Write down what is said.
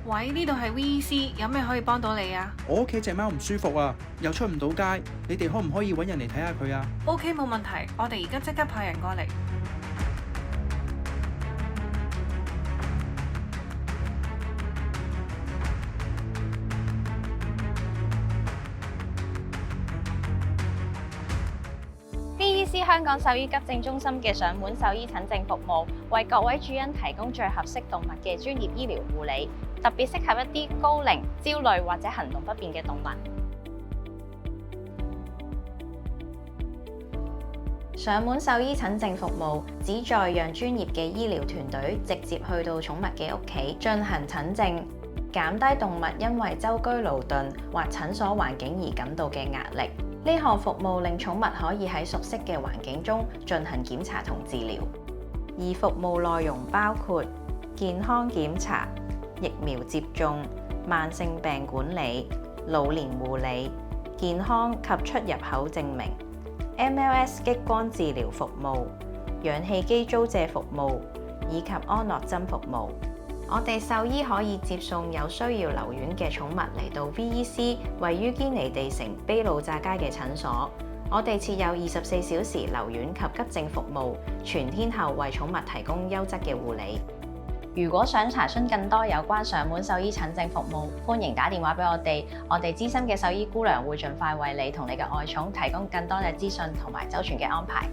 喂，呢度係 VEC，有咩可以幫到你啊我屋企隻貓唔舒服啊，又出唔到街，你哋可唔可以揾人嚟睇下佢啊？ ？OK，冇問題，我哋而家即刻派人過嚟。VEC 香港獸醫急症中心嘅上門獸醫診症服務，為各位主人提供最合適動物嘅專業醫療護理，特別適合一啲高齡、焦慮或者行動不便嘅動物。上門獸醫診症服務旨在讓專業嘅醫療團隊直接去到寵物嘅屋企進行診症，減低動物因為舟車勞頓或診所環境而感到嘅壓力。呢項服務令寵物可以喺熟悉嘅環境中進行檢查同治療，而服務內容包括健康檢查、疫苗接種、慢性病管理、老年護理、健康及出入口證明、MLS 激光治療服務、氧氣機租借服務以及安樂針服務。我哋獸醫可以接送有需要留院嘅寵物嚟到 VEC 位於堅尼地城卑路乍街嘅診所。我哋設有24小時留院及急症服務，全天候為寵物提供優質嘅護理。如果想查詢更多有關上門獸醫診症服務，歡迎打電話俾我哋資深嘅獸醫姑娘會盡快為你同你嘅愛寵提供更多嘅資訊同埋周全嘅安排。